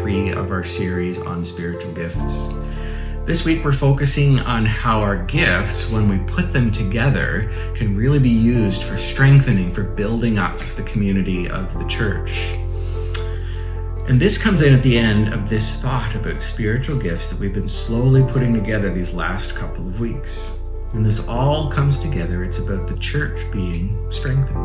3 of our series on spiritual gifts. This week we're focusing on how our gifts, when we put them together, can really be used for strengthening, for building up the community of the church. And this comes in at the end of this thought about spiritual gifts that we've been slowly putting together these last couple of weeks. When this all comes together, it's about the church being strengthened.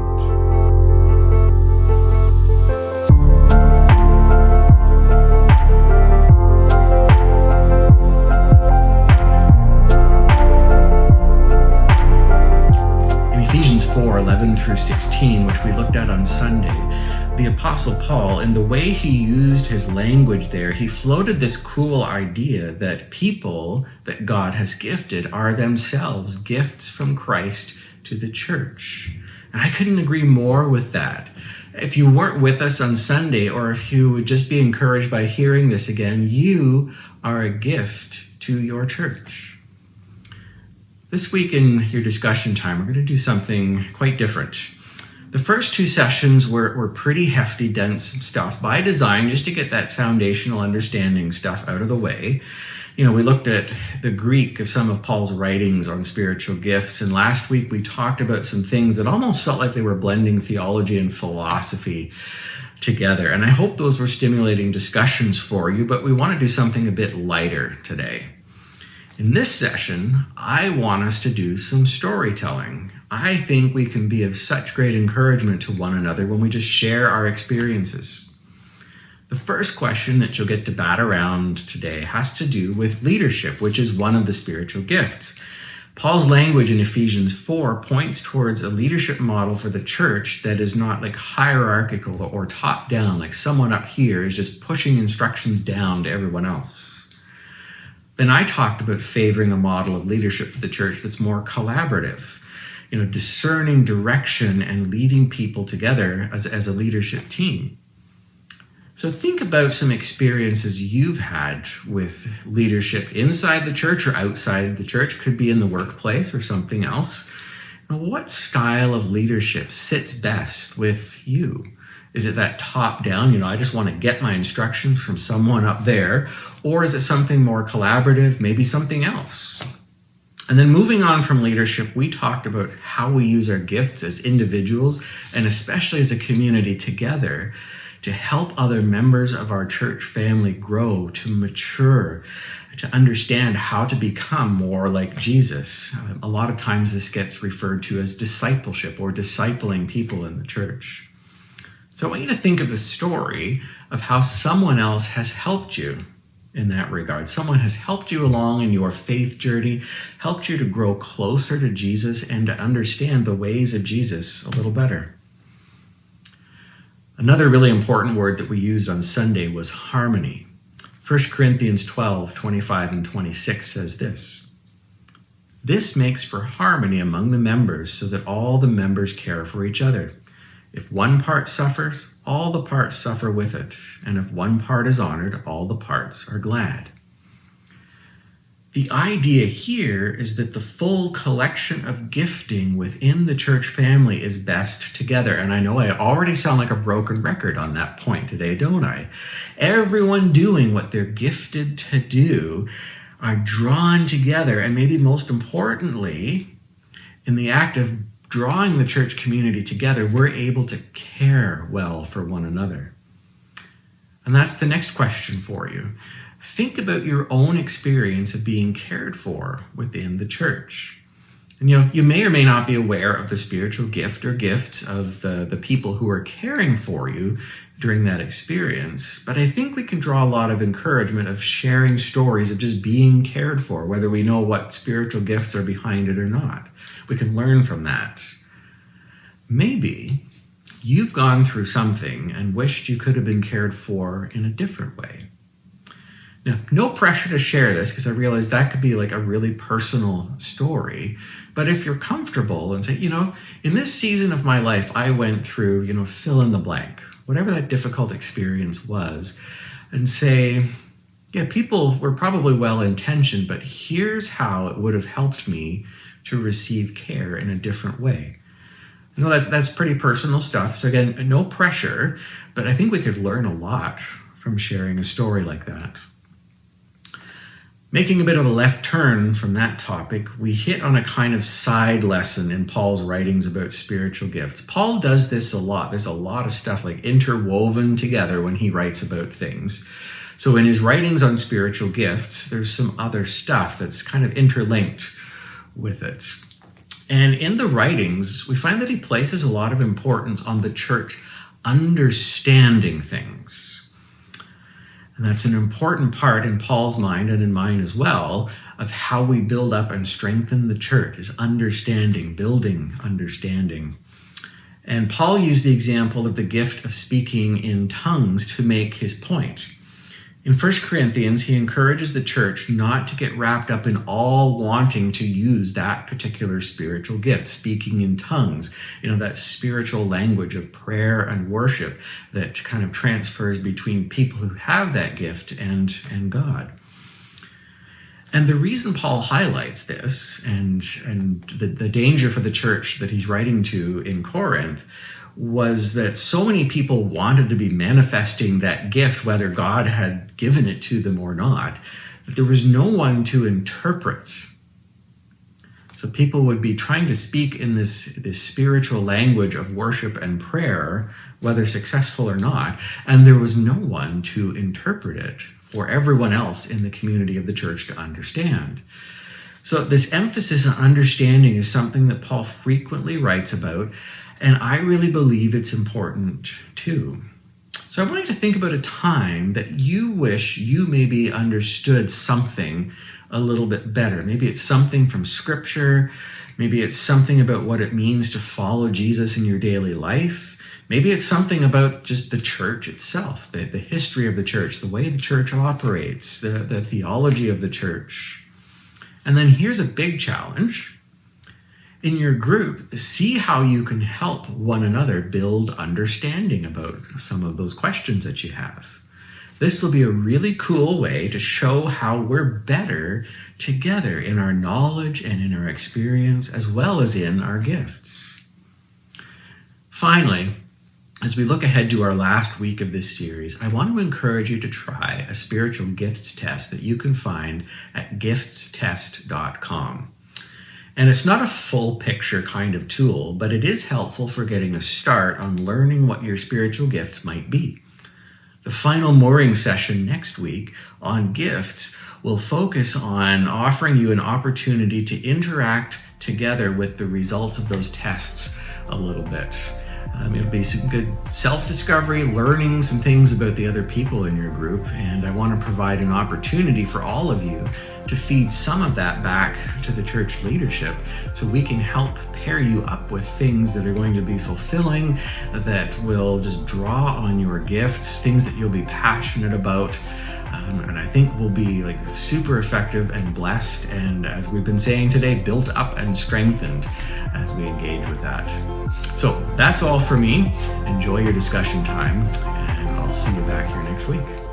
Ephesians 4:11 through 16, which we looked at on Sunday, the Apostle Paul, in the way he used his language there, he floated this cool idea that people that God has gifted are themselves gifts from Christ to the church. And I couldn't agree more with that. If you weren't with us on Sunday, or if you would just be encouraged by hearing this again, you are a gift to your church. This week in your discussion time, we're going to do something quite different. The first 2 sessions were pretty hefty, dense stuff by design, just to get that foundational understanding stuff out of the way. We looked at the Greek of some of Paul's writings on spiritual gifts, and last week we talked about some things that almost felt like they were blending theology and philosophy together. And I hope those were stimulating discussions for you, but we want to do something a bit lighter today. In this session, I want us to do some storytelling. I think we can be of such great encouragement to one another when we just share our experiences. The first question that you'll get to bat around today has to do with leadership, which is one of the spiritual gifts. Paul's language in Ephesians 4 points towards a leadership model for the church that is not like hierarchical or top down, like someone up here is just pushing instructions down to everyone else. Then I talked about favoring a model of leadership for the church that's more collaborative, discerning direction and leading people together as a leadership team. So think about some experiences you've had with leadership inside the church or outside the church. Could be in the workplace or something else. What style of leadership sits best with you? Is it that top down, I just want to get my instructions from someone up there? Or is it something more collaborative, maybe something else? And then moving on from leadership, we talked about how we use our gifts as individuals and especially as a community together to help other members of our church family grow, to mature, to understand how to become more like Jesus. A lot of times this gets referred to as discipleship or discipling people in the church. So I want you to think of the story of how someone else has helped you in that regard. Someone has helped you along in your faith journey, helped you to grow closer to Jesus and to understand the ways of Jesus a little better. Another really important word that we used on Sunday was harmony. 1 Corinthians 12:25 and 26 says this: "This makes for harmony among the members so that all the members care for each other. If one part suffers, all the parts suffer with it. And if one part is honored, all the parts are glad." The idea here is that the full collection of gifting within the church family is best together. And I know I already sound like a broken record on that point today, don't I? Everyone doing what they're gifted to do are drawn together. And maybe most importantly, in the act of drawing the church community together, we're able to care well for one another. And that's the next question for you. Think about your own experience of being cared for within the church. And you may or may not be aware of the spiritual gift or gifts of the people who are caring for you during that experience, but I think we can draw a lot of encouragement of sharing stories of just being cared for, whether we know what spiritual gifts are behind it or not. We can learn from that. Maybe you've gone through something and wished you could have been cared for in a different way. Now, no pressure to share this, because I realize that could be like a really personal story. But if you're comfortable and say, in this season of my life, I went through, fill in the blank, whatever that difficult experience was, and say, yeah, people were probably well-intentioned, but here's how it would have helped me to receive care in a different way. I know that's pretty personal stuff. So again, no pressure, but I think we could learn a lot from sharing a story like that. Making a bit of a left turn from that topic, we hit on a kind of side lesson in Paul's writings about spiritual gifts. Paul does this a lot. There's a lot of stuff like interwoven together when he writes about things. So in his writings on spiritual gifts, there's some other stuff that's kind of interlinked with it. And in the writings, we find that he places a lot of importance on the church understanding things. And that's an important part in Paul's mind and in mine as well of how we build up and strengthen the church is understanding, building understanding. And Paul used the example of the gift of speaking in tongues to make his point. In 1 Corinthians, he encourages the church not to get wrapped up in all wanting to use that particular spiritual gift, speaking in tongues, that spiritual language of prayer and worship that kind of transfers between people who have that gift and God. And the reason Paul highlights this and the danger for the church that he's writing to in Corinth was that so many people wanted to be manifesting that gift, whether God had given it to them or not, that there was no one to interpret. So people would be trying to speak in this spiritual language of worship and prayer, whether successful or not, and there was no one to interpret it for everyone else in the community of the church to understand. So this emphasis on understanding is something that Paul frequently writes about, and I really believe it's important too. So I want you to think about a time that you wish you maybe understood something a little bit better. Maybe it's something from Scripture. Maybe it's something about what it means to follow Jesus in your daily life. Maybe it's something about just the church itself, the history of the church, the way the church operates, the theology of the church. And then here's a big challenge. In your group, see how you can help one another build understanding about some of those questions that you have. This will be a really cool way to show how we're better together in our knowledge and in our experience, as well as in our gifts. Finally, as we look ahead to our last week of this series, I want to encourage you to try a spiritual gifts test that you can find at giftstest.com. And it's not a full picture kind of tool, but it is helpful for getting a start on learning what your spiritual gifts might be. The final mooring session next week on gifts will focus on offering you an opportunity to interact together with the results of those tests a little bit. It'll be some good self-discovery, learning some things about the other people in your group, and I want to provide an opportunity for all of you to feed some of that back to the church leadership so we can help pair you up with things that are going to be fulfilling, that will just draw on your gifts, things that you'll be passionate about, and I think will be super effective and blessed, and as we've been saying today, built up and strengthened as we engage with that. So that's all for me. Enjoy your discussion time, and I'll see you back here next week.